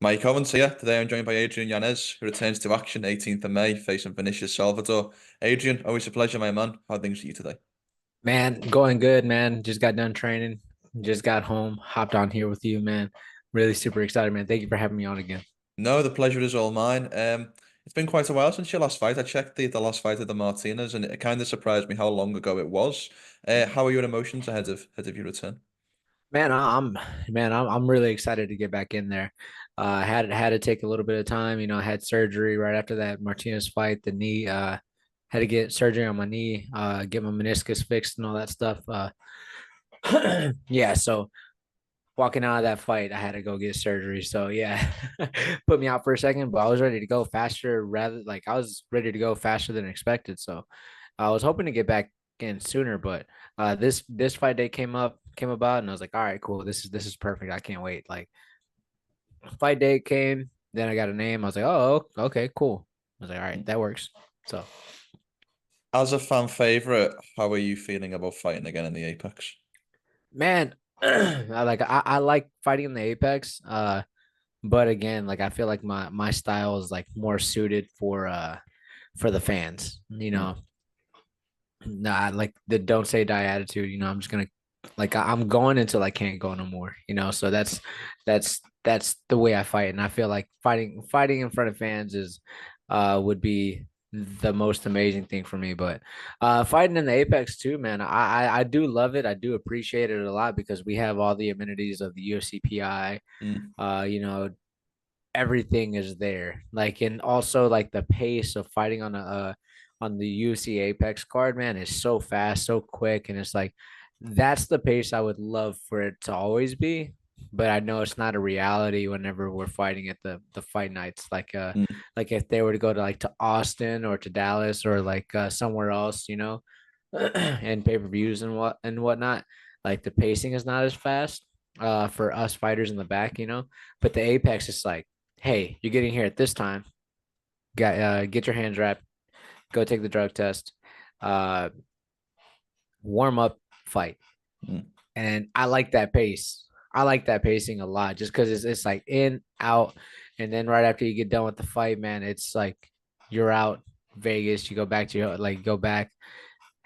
Mike Owens here. Today I'm joined by Adrian Yanez, who returns to action 18th of May, facing Vinicius Salvador. Adrian, always a pleasure, my man. How are things for you today? Man, going good, man. Just got done training. Just got home. Hopped on here with you, man. Really super excited, man. Thank you for having me on again. No, the pleasure is all mine. It's been quite a while since your last fight. I checked the last fight of the Martinez, and it kind of surprised me how long ago it was. How are your emotions ahead of your return? Man, I'm really excited to get back in there. Had to take a little bit of time. I had surgery right after that Martinez fight. The knee, had to get surgery on my knee, get my meniscus fixed and all that stuff. Yeah, so walking out of that fight, I had to go get surgery. So yeah, put me out for a second, but I was ready to go faster rather like I was ready to go faster than expected. So I was hoping to get back in sooner, but this fight day came about and I was like, all right, cool. This is perfect. I can't wait. Like fight day came, then I got a name. I was like, oh, okay, cool. I was like, all right, that works. So As a fan favorite, how are you feeling about fighting again in the Apex? man, I like fighting in the Apex. But again, like I feel like my style is like more suited for the fans, Mm. Nah, like the don't say die attitude, I'm just gonna like I'm going until I can't go no more. So that's the way I fight. And I feel like fighting in front of fans is would be the most amazing thing for me. But fighting in the Apex too, man, I do love it. I do appreciate it a lot because we have all the amenities of the UFC PI. Mm. Everything is there. Like, and also like the pace of fighting on the UFC Apex card, man, is so fast, so quick, and it's like that's the pace I would love for it to always be. But I know it's not a reality whenever we're fighting at the fight nights. Mm. Like if they were to go to like to Austin or to Dallas or like somewhere else, and pay-per-views and whatnot, like the pacing is not as fast for us fighters in the back. But the Apex is like, hey, you're getting here at this time. Get your hands wrapped. Go take the drug test. Uh, warm up, fight. Mm. And I like that pace. I like that pacing a lot, just because it's like in out, and then right after you get done with the fight, man, it's like you're out Vegas. You go back to your like go back,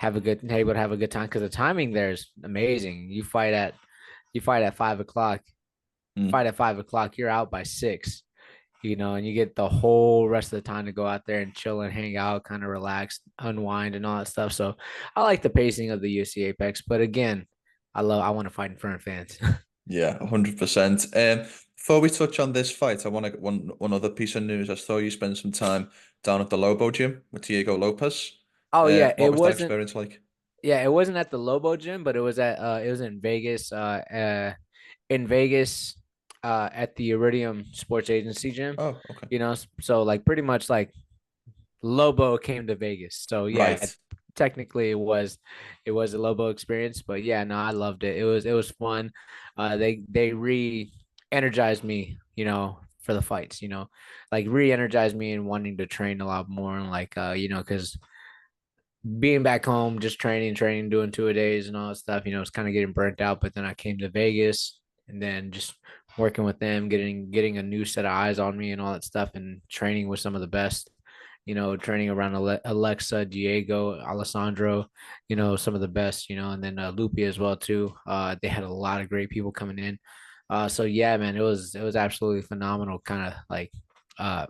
able to have a good time because the timing there is amazing. You fight at 5 o'clock. Mm. Fight at 5 o'clock. You're out by 6. And you get the whole rest of the time to go out there and chill and hang out, kind of relax, unwind, and all that stuff. So I like the pacing of the UFC Apex, but again, I want to fight in front of fans. Yeah, 100%. Before we touch on this fight, I want to one other piece of news. I saw you spend some time down at the Lobo gym with Diego Lopes. Oh yeah, What was that experience like? it wasn't at the Lobo gym, but it was in Vegas, in Vegas, at the Iridium Sports Agency gym. Oh, okay. So like pretty much like Lobo came to Vegas. So yeah, Right. technically it was a Lobo experience, but yeah, no, I loved it. It was fun. They re-energized me, for the fights, like re-energized me and wanting to train a lot more and like because being back home, just training, doing 2 a days and all that stuff, it's kind of getting burnt out. But then I came to Vegas and then just working with them, getting a new set of eyes on me and all that stuff, and training with some of the best, training around Alexa, Diego, Alessandro, some of the best, and then Lupi as well too. They had a lot of great people coming in. So yeah, man, it was absolutely phenomenal. Kind of like uh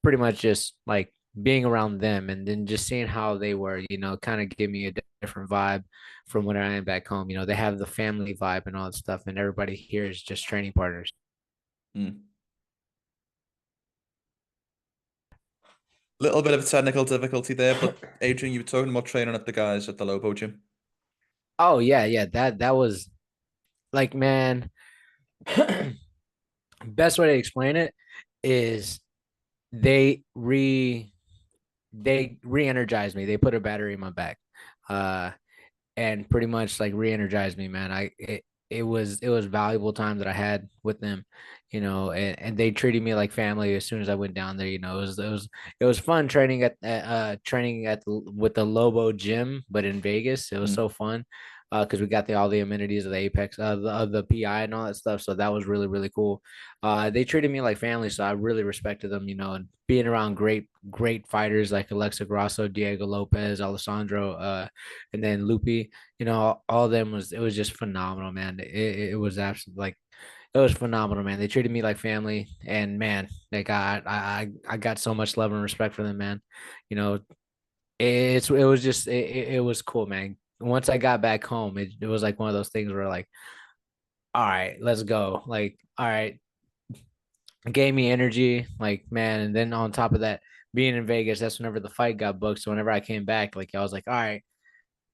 pretty much just like being around them and then just seeing how they were, kind of gave me a different vibe from when I am back home. They have the family vibe and all that stuff, and everybody here is just training partners. Mm. Little bit of technical difficulty there, but Adrian, you were talking about training at the guys at the Lobo gym. Oh yeah, yeah. That was like, man, best way to explain it is they re they re-energized me. They put a battery in my back. Uh and pretty much like re-energized me, man. It was valuable time that I had with them, and they treated me like family as soon as I went down there. It was fun training with the Lobo gym, but in Vegas. It was Mm. so fun. because we got all the amenities of the Apex, of the PI and all that stuff. So that was really, really cool. They treated me like family, so I really respected them, and being around great fighters like Alexa Grasso, Diego Lopes, Alessandro, and then Lupi, all of them it was just phenomenal, man. It was absolutely like it was phenomenal, man. They treated me like family, and man, like I got so much love and respect for them, man. You know, it was just it was cool, man. Once I got back home, it was like one of those things where like, all right, let's go. Like, all right, it gave me energy, like man. And then on top of that, being in Vegas, that's whenever the fight got booked. So whenever I came back, like I was like, all right,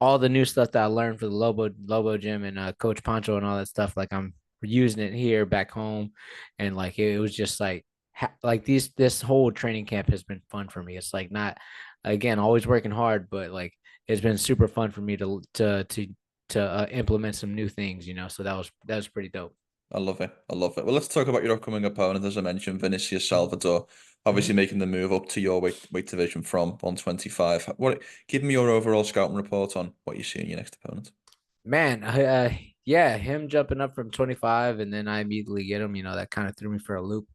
all the new stuff that I learned for the Lobo gym and Coach Pancho and all that stuff, like I'm using it here back home, and like it was just like like this whole training camp has been fun for me. It's like not again always working hard, but like it's been super fun for me to implement some new things, So that was pretty dope. I love it. I love it. Well, let's talk about your upcoming opponent, as I mentioned, Vinicius Salvador. Mhm. Obviously, making the move up to your weight division from 125. Give me your overall scouting report on what you see in your next opponent. Man, yeah, him jumping up from 25 and then I immediately get him, that kind of threw me for a loop.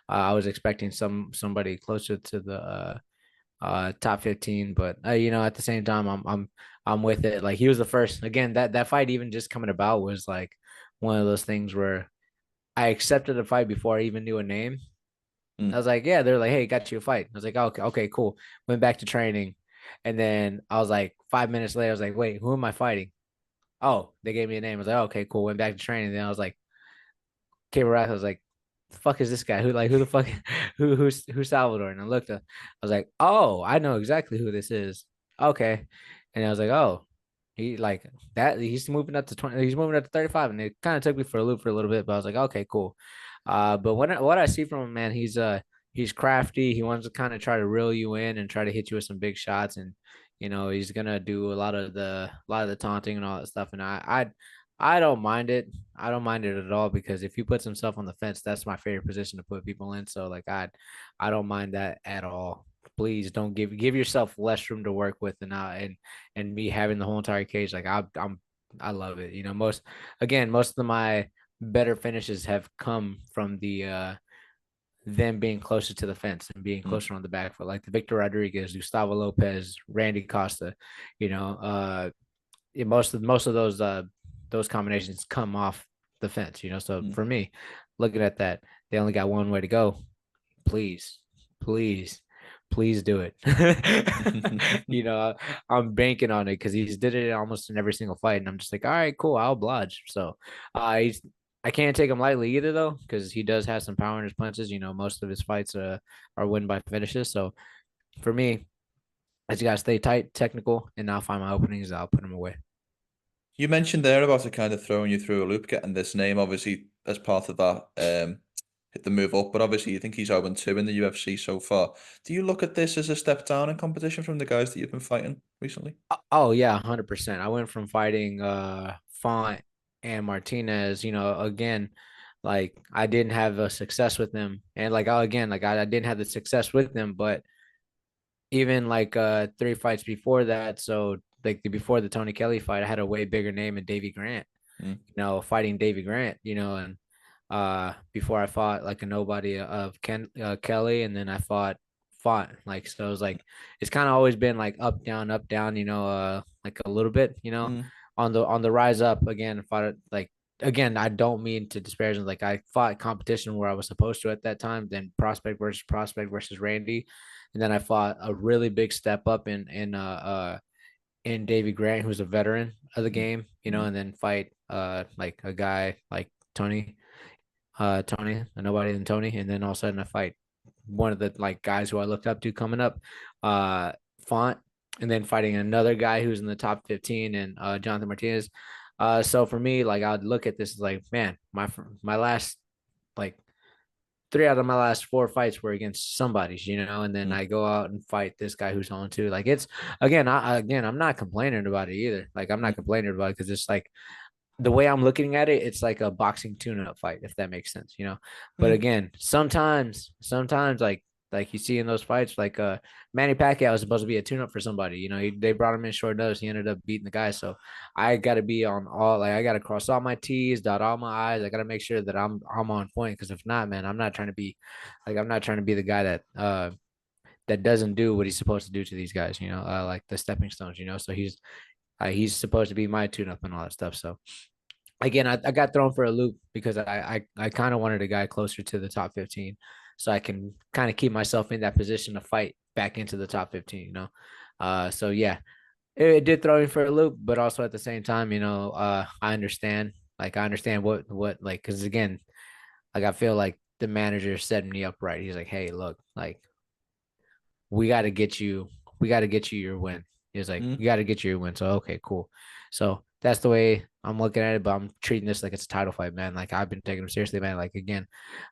I was expecting somebody closer to the top 15, but at the same time I'm with it. Like he was the first. Again, that fight even just coming about was like one of those things where I accepted a fight before I even knew a name. I Mm. was like, yeah, they're like, hey, got you a fight. I was like, oh, okay, cool. Went back to training. And then I was like 5 minutes later, I was like, wait, who am I fighting? Oh, they gave me a name. I was like, oh, okay, cool. Went back to training. Then I was like, came around. I was like, the fuck is this guy? Who the fuck who's Salvador? And I looked up, I was like, oh, I know exactly who this is. Okay. And I was like, oh, he like that he's moving up to 20, he's moving up to 35. And it kind of took me for a loop for a little bit, but I was like, okay, cool. But what I see from him, man, he's crafty. He wants to kind of try to reel you in and try to hit you with some big shots. And he's gonna do a lot of the taunting and all that stuff. And I don't mind it. I don't mind it at all because if he puts himself on the fence, that's my favorite position to put people in. So like I don't mind that at all. Please don't give yourself less room to work with, and me having the whole entire cage. Like I love it. Most of my better finishes have come from them being closer to the fence and being Mm. closer on the back foot, like the Victor Rodriguez, Gustavo Lopez, Randy Costa. You know, most of those combinations come off the fence. So Mm. for me, looking at that, they only got one way to go. Please, please, please do it. you know, I'm banking on it because he's did it almost in every single fight, and I'm just like, all right, cool, I'll oblige. So, he's I can't take him lightly either though, because he does have some power in his punches. Most of his fights are win by finishes. So for me, I just gotta stay tight, technical, and I'll find my openings. I'll put him away. You mentioned there about it kind of throwing you through a loop, getting this name, obviously, as part of that, hit the move up, but obviously you think he's 0-2 in the UFC so far. Do you look at this as a step down in competition from the guys that you've been fighting recently? Oh yeah, 100%. I went from fighting Font and Martinez, again, like I didn't have a success with them. And like again, like I didn't have the success with them, but even like 3 fights before that, so like before the Tony Kelly fight, I had a way bigger name in Davy Grant, Mm. fighting Davy Grant, and before I fought like a nobody of Kelly, and then I fought like, so it was like it's kind of always been like up down, like a little bit, Mm. on the rise up. Again, fought it like, again, I don't mean to disparage them. Like I fought competition where I was supposed to at that time, then prospect versus Randy, and then I fought a really big step up in Davy Grant, who's a veteran of the Mm. game, Mm. and then fight like a guy like Tony, a nobody than Tony, and then all of a sudden I fight one of the like guys who I looked up to coming up, Font, and then fighting another guy who's in the top 15 and Jonathan Martinez. So for me, like I'd look at this as like, man, my last like 3 out of my last 4 fights were against somebody's, and then Mm. I go out and fight this guy who's on too. Like it's again, I'm not complaining about it either. Like I'm Mm. not complaining about it because it's like the way I'm looking at it, it's like a boxing tune-up fight, if that makes sense. But Mm. again, sometimes like Like you see in those fights, like Manny Pacquiao was supposed to be a tune-up for somebody. They brought him in short notice. He ended up beating the guy. So I got to be on all. Like I got to cross all my T's, dot all my I's. I got to make sure that I'm on point. Because if not, man, I'm not trying to be, like I'm not trying to be the guy that doesn't do what he's supposed to do to these guys. Like the stepping stones. So he's supposed to be my tune-up and all that stuff. So again, I got thrown for a loop because I kind of wanted a guy closer to the top 15 so I can kind of keep myself in that position to fight back into the top 15. So yeah, it did throw me for a loop, but also at the same time, I understand. Like I understand what like because again, like I feel like the manager set me up right. He's like, hey, look, like we got to get you, we got to get you your win. He's like, Mm. you got to get you your win. So okay, cool. So that's the way I'm looking at it, but I'm treating this like it's a title fight, man. Like I've been taking him seriously, man. Like again,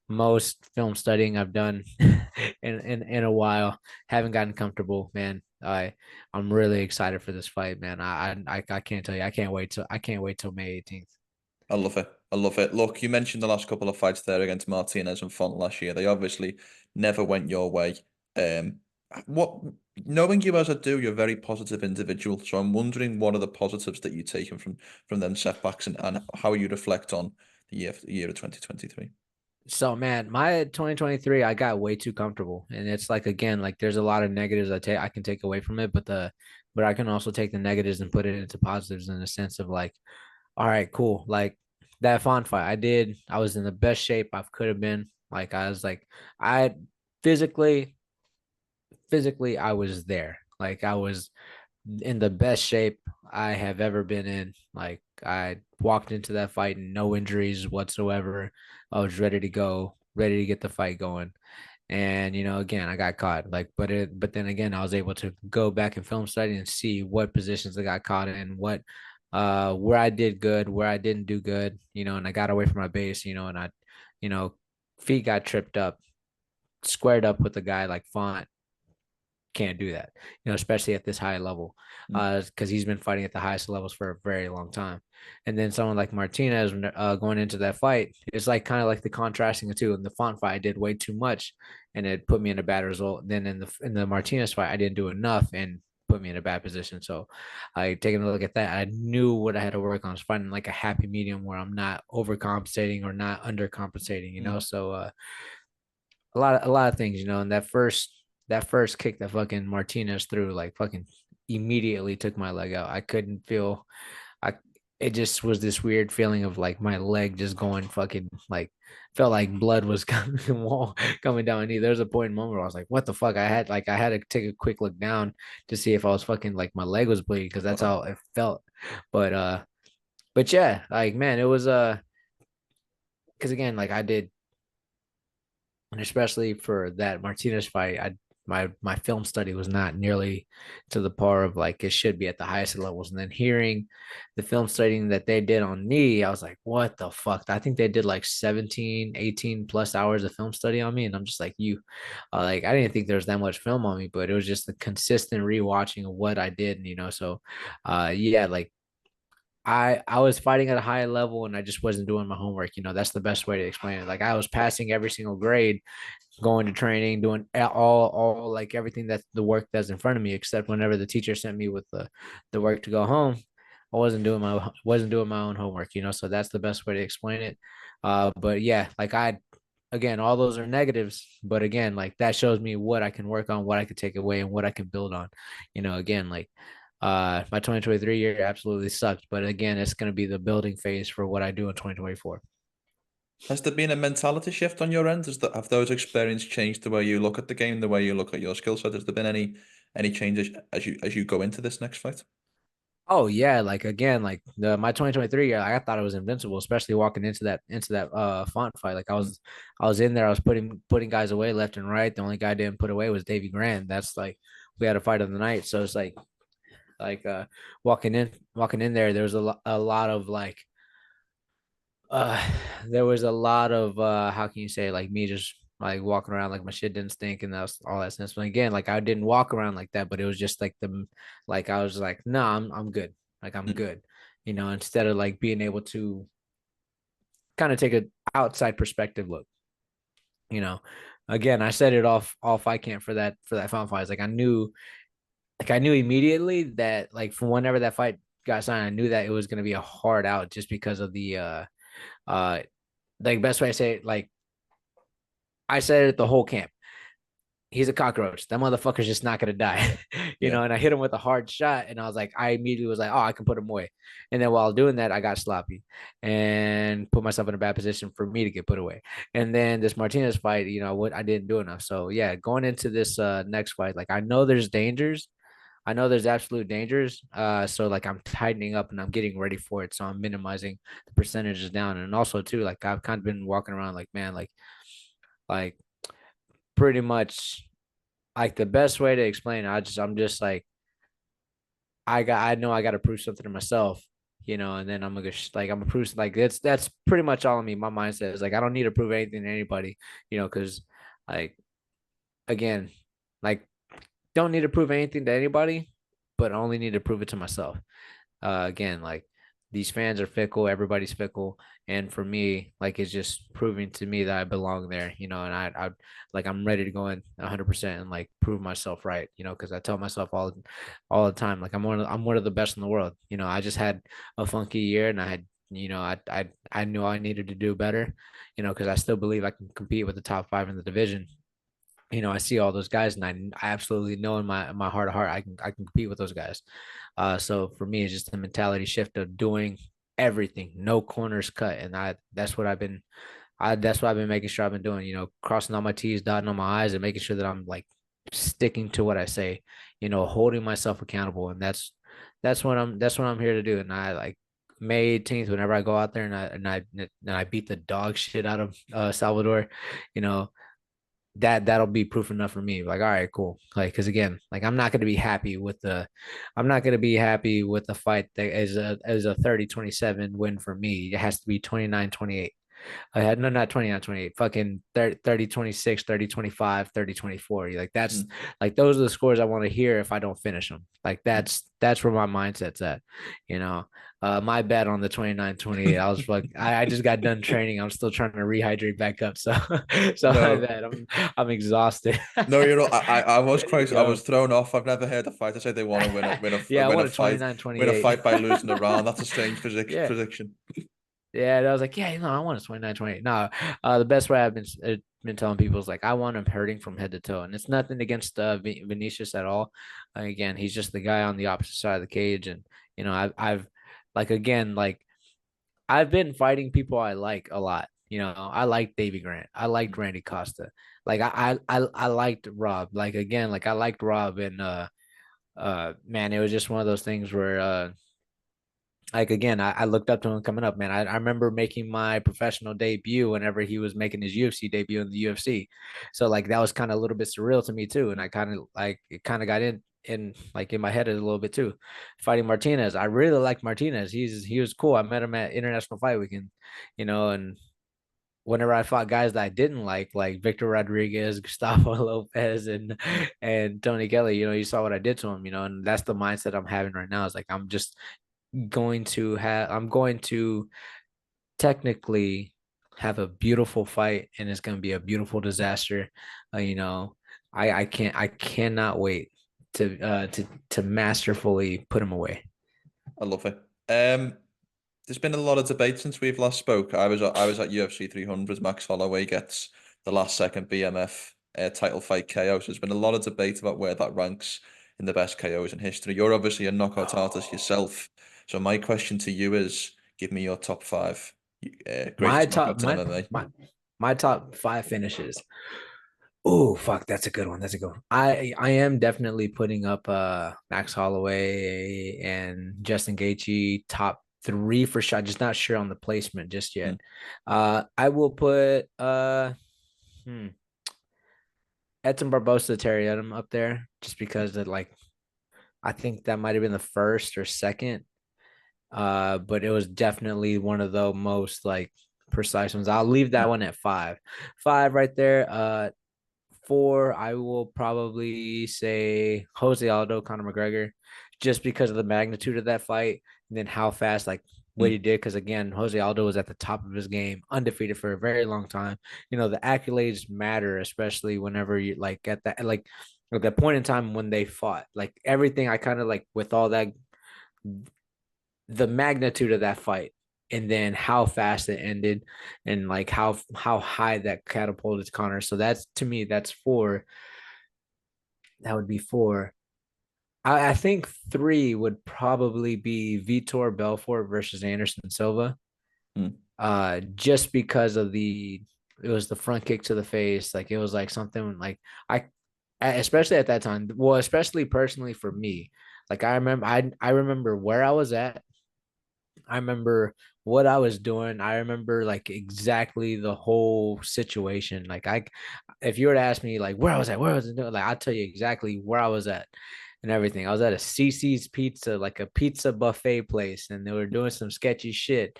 most film studying I've done in a while, haven't gotten comfortable, man. I'm really excited for this fight, man. I can't tell you, I can't wait till May 18th. I love it. I love it. Look, you mentioned the last couple of fights there against Martinez and Font last year. They obviously never went your way. Um, what knowing you as I do, you're a very positive individual. So I'm wondering what are the positives that you've taken from them setbacks and how you reflect on the year of 2023. So man, my 2023, I got way too comfortable, and it's like again, like there's a lot of negatives I can take away from it, but I can also take the negatives and put it into positives in the sense of like, all right, cool, like that font fight I was in the best shape I could have been. Like I was like, I physically, physically, I was there. Like I was in the best shape I have ever been in. Like I walked into that fight no injuries whatsoever. I was ready to go, ready to get the fight going. And again, I got caught. But then again, I was able to go back and film study and see what positions I got caught in, what where I did good, where I didn't do good, and I got away from my base, and you know, feet got tripped up, squared up with a guy like Font can't do that, especially at this high level, Mm. because he's been fighting at the highest levels for a very long time. And then someone like Martinez, going into that fight, it's like kind of like the contrasting the two. In the Font fight, I did way too much, and it put me in a bad result. Then in the Martinez fight, I didn't do enough and put me in a bad position. So, I taking a look at that, I knew what I had to work on, was finding like a happy medium where I'm not overcompensating or not undercompensating. Mm. So a lot of things, and that first kick that fucking Martinez threw, like fucking immediately took my leg out. I couldn't feel I it just was this weird feeling of like my leg just going fucking like felt like blood was coming down my knee. There's a point in moment where I was like, what the fuck? I had to take a quick look down to see if I was fucking like my leg was bleeding because that's Wow. how it felt. But but yeah, like man, it was because again, like I did, and especially for that Martinez fight, my film study was not nearly to the par of like it should be at the highest levels. And then hearing the film studying that they did on me, I was like, what the fuck? I think they did like 17, 18 plus hours of film study on me. And I'm just like, like I didn't think there was that much film on me, but it was just the consistent rewatching of what I did, so yeah, like I was fighting at a high level and I just wasn't doing my homework. That's the best way to explain it. Like I was passing every single grade, going to training, doing all like everything that the work that's in front of me, except whenever the teacher sent me with the work to go home, I wasn't doing my own homework, so that's the best way to explain it. But yeah, like again, all those are negatives, but again, like that shows me what I can work on, what I could take away, and what I can build on. Again, like my 2023 year absolutely sucked, but again, it's going to be the building phase for what I do in 2024. Has there been a mentality shift on your end? Have those experiences changed the way you look at the game, the way you look at your skill set? Has there been any changes as you go into this next fight? Oh yeah, like again, like my 2023 year, I thought I was invincible, especially walking into that font fight. Like Mm. I was in there, I was putting guys away left and right. The only guy I didn't put away was Davy Grant. That's like we had a fight of the night. So it's like walking in there was a lot of like uh there was a lot of how can you say, like me just like walking around like my shit didn't stink and that's all that sense. But again, like I didn't walk around like that, but it was just like like I was like, no, I'm good. Like I'm Mm. good. Instead of like being able to kind of take a outside perspective look, you know, again, I set it all fight camp for that final fight. It's like I knew immediately that like from whenever that fight got signed, I knew that it was gonna be a hard out just because of the uh like best way I say it, like I said it the whole camp. He's a cockroach. That motherfucker's just not gonna die, you Yeah. know. And I hit him with a hard shot, and I was like, I immediately was like, oh, I can put him away. And then while doing that, I got sloppy and put myself in a bad position for me to get put away. And then this Martinez fight, you know, what I didn't do enough. So yeah, going into this next fight, like I know there's dangers. I know there's absolute dangers. So like I'm tightening up and I'm getting ready for it. So I'm minimizing the percentages down. And also too, like I've kind of been walking around like, man, like pretty much like the best way to explain it, I'm just like I know I got to prove something to myself, you know, and then I'm gonna like I'm gonna prove like that's pretty much all of me. My mindset is like I don't need to prove anything to anybody, you know, because like again, like don't need to prove anything to anybody, but I only need to prove it to myself. Again, like these fans are fickle, everybody's fickle, and for me, like it's just proving to me that I belong there, you know, and I like I'm ready to go in 100% and like prove myself right, you know, because I tell myself all the time, like I'm one of the best in the world, you know. I just had a funky year, and I had, you know, I knew I needed to do better, you know, because I still believe I can compete with the top five in the division. You know, I see all those guys, and I absolutely know in my heart of heart I can compete with those guys. So for me, it's just the mentality shift of doing everything, no corners cut, and that's what I've been making sure I've been doing. You know, crossing all my T's, dotting on my I's, and making sure that I'm like sticking to what I say. You know, holding myself accountable, and that's what I'm here to do. And I like May 18th, whenever I go out there and I beat the dog shit out of Salvador, you know, that'll be proof enough for me. Like, all right, cool. Like, because again, like I'm not gonna be happy with the fight that is a 30-27 win for me. It has to be 29-28. I had no, not 29, 28, fucking 30, 26, 30, 25, 30, 24. Like that's Mm, like those are the scores I want to hear if I don't finish them. Like mm. that's where my mindset's at, you know. My bet on the 29, 28. I was like, I just got done training. I'm still trying to rehydrate back up. So so No, that I'm exhausted. no, you know, I was quite, I Yo, was thrown off. I've never heard a fighter say they want to yeah, I win a wanted fight, 29, win a 28. fight by losing a round. That's a strange Yeah. prediction. Yeah, and I was like, yeah, you know, I want to 29, 28. No, the best way I've been telling people is like, I want him hurting from head to toe, and it's nothing against Vinicius at all. Again, he's just the guy on the opposite side of the cage, and you know, I've like again, like I've been fighting people I like a lot. You know, I like Davy Grant, I liked Randy Costa, like I liked Rob. Like again, like I liked Rob, and man, it was just one of those things where like again, I looked up to him coming up, man. I remember making my professional debut whenever he was making his UFC debut in the UFC. So like that was kind of a little bit surreal to me too. And I kind of like it kind of got in like in my head a little bit too. Fighting Martinez. I really like Martinez. He was cool. I met him at International Fight Weekend, you know, and whenever I fought guys that I didn't like Victor Rodriguez, Gustavo Lopez, and Tony Kelly, you know, you saw what I did to him, you know, and that's the mindset I'm having right now. Is like I'm going to technically have a beautiful fight, and it's going to be a beautiful disaster. You know, I cannot wait to masterfully put him away. I love it. There's been a lot of debate since we've last spoke. I was at UFC 300. Max Holloway gets the last second BMF title fight KO. So there's been a lot of debate about where that ranks in the best KOs in history. You're obviously a knockout artist yourself. So my question to you is, give me your top five My greatest top knockouts in MMA. my top five finishes. Oh fuck, that's a good one. That's a good one. I am definitely putting up Max Holloway and Justin Gaethje top three for sure. Just not sure on the placement just yet. Mm, I will put hmm, Edson Barbosa, Terry Edom up there just because of like I think that might have been the first or second. But it was definitely one of the most like precise ones. I'll leave that one at five. Five right there. Four, I will probably say Jose Aldo, Conor McGregor, just because of the magnitude of that fight, and then how fast, like what he did, because again, Jose Aldo was at the top of his game, undefeated for a very long time. The accolades matter, especially whenever you like at that point in time when they fought. Like everything, I kind of like with all that, the magnitude of that fight, and then how fast it ended, and like how high that catapulted Connor. So that's, to me, that would be four. I think three would probably be Vitor Belfort versus Anderson Silva. Mm. Just because of it was the front kick to the face. Like it was like something like especially at that time. Well, especially personally for me, like I remember where I was at. I remember what I was doing. I remember like exactly the whole situation. If you were to ask me like where I was doing, like I'll tell you exactly where I was at and everything. I was at a CC's Pizza, like a pizza buffet place, and they were doing some sketchy shit,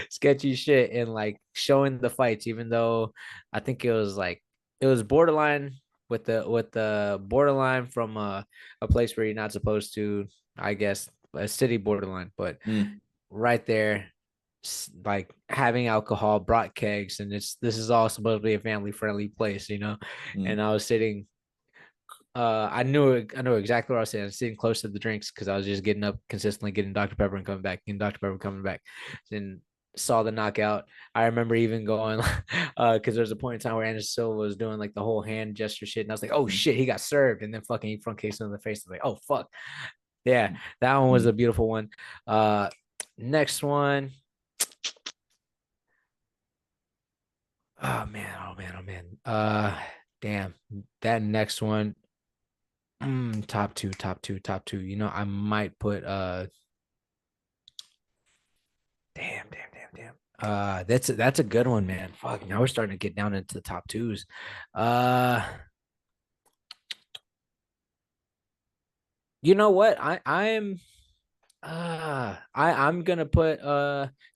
sketchy shit, and like showing the fights, even though I think it was borderline with the borderline from a place where you're not supposed to, I guess, a city borderline, but Mm. right there, like having alcohol, brought kegs, and this is all supposed to be a family friendly place. And Mm. I was sitting, I knew exactly where I was sitting. I was sitting close to the drinks because I was just getting up consistently, getting Dr. Pepper and coming back, getting Dr. Pepper coming back. And saw the knockout. I remember even going because there's a point in time where Anderson Silva was doing like the whole hand gesture shit, and I was like, oh Mm. shit, he got served, and then fucking he front kicks him in the face. I was like, oh fuck. Yeah, Mm. that one was Mm. a beautiful one. Next one. Oh man, oh man, oh man. Damn. That next one. Top two, top two, top two. I might put damn. That's a good one, man. Fuck, now we're starting to get down into the top twos. Uh you know what? I'm gonna put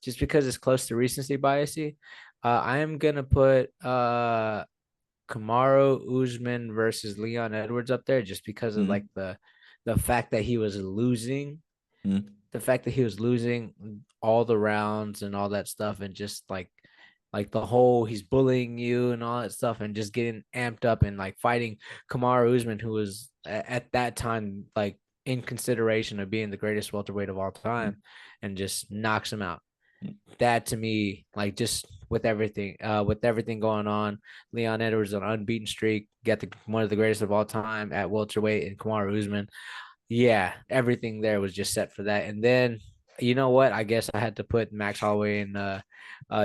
just because it's close to recency biasy, I am gonna put Kamaru Usman versus Leon Edwards up there just because of like Mm. the fact that he was losing, Mm. all the rounds and all that stuff, and just like the whole he's bullying you and all that stuff, and just getting amped up and like fighting Kamaru Usman, who was at that time like in consideration of being the greatest welterweight of all Mm. time, and just knocks him out. Mm. That to me, like just with everything going on, Leon Edwards on unbeaten streak, get one of the greatest of all time at welterweight, and Kamaru Usman. Yeah, everything there was just set for that. And then you know what? I guess I had to put Max Holloway and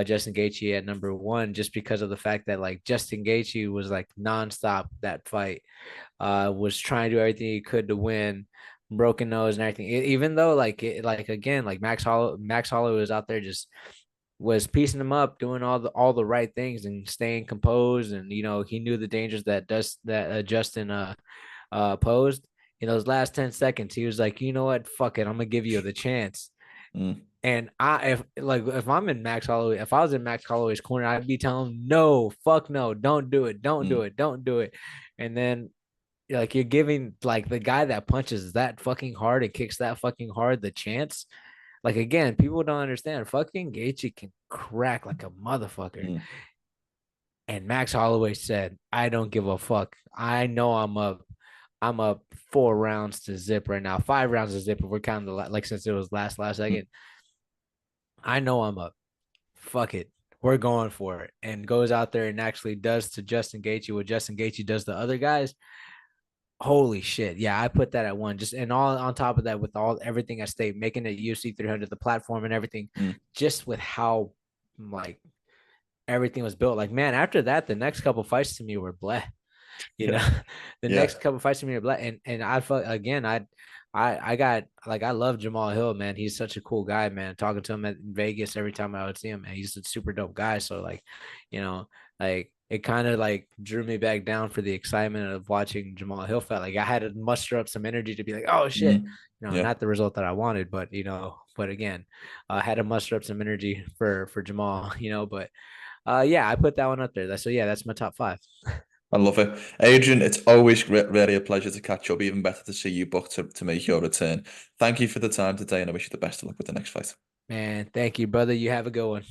Justin Gaethje at number one, just because of the fact that like Justin Gaethje was like nonstop that fight, was trying to do everything he could to win, broken nose and everything. Even though like again, like Max Holloway was out there just was piecing him up, doing all the right things and staying composed, and he knew the dangers that Justin posed. In those last 10 seconds, he was like, you know what, fuck it, I'm gonna give you the chance. Mm. And if I'm in Max Holloway, if I was in Max Holloway's corner, I'd be telling him, no, fuck no, don't do it, don't do Mm. it, don't do it. And then like you're giving like the guy that punches that fucking hard and kicks that fucking hard the chance. Like again, people don't understand. Fucking Gaethje can crack like a motherfucker. Mm. And Max Holloway said, "I don't give a fuck. I know I'm up. I'm up 4 rounds to zip right now. 5 rounds to zip if we're counting like since it was last Mm. second. I know I'm up. Fuck it. We're going for it." And goes out there and actually does to Justin Gaethje what Justin Gaethje does to other guys. Holy shit. Yeah, I put that at one. Just and all on top of that, with all everything at stake, making it UFC 300, the platform and everything, Mm. just with how like everything was built. Like, man, after that, the next couple fights to me were bleh. You know, Yeah. the Yeah. next couple fights to me are bleh. And I felt again, I got like I love Jamal Hill, man. He's such a cool guy, man. Talking to him at Vegas every time I would see him, man. He's a super dope guy. So like, you know, like it kind of like drew me back down for the excitement of watching Jamal Hill fight. Like I had to muster up some energy to be like, oh shit, Mm. Yeah. not the result that I wanted, but but again, I had to muster up some energy for Jamal, but yeah, I put that one up there. So yeah, that's my top five. I love it. Adrian, it's always really a pleasure to catch up. Even better to see you booked to make your return. Thank you for the time today, and I wish you the best of luck with the next fight. Man, thank you, brother. You have a good one.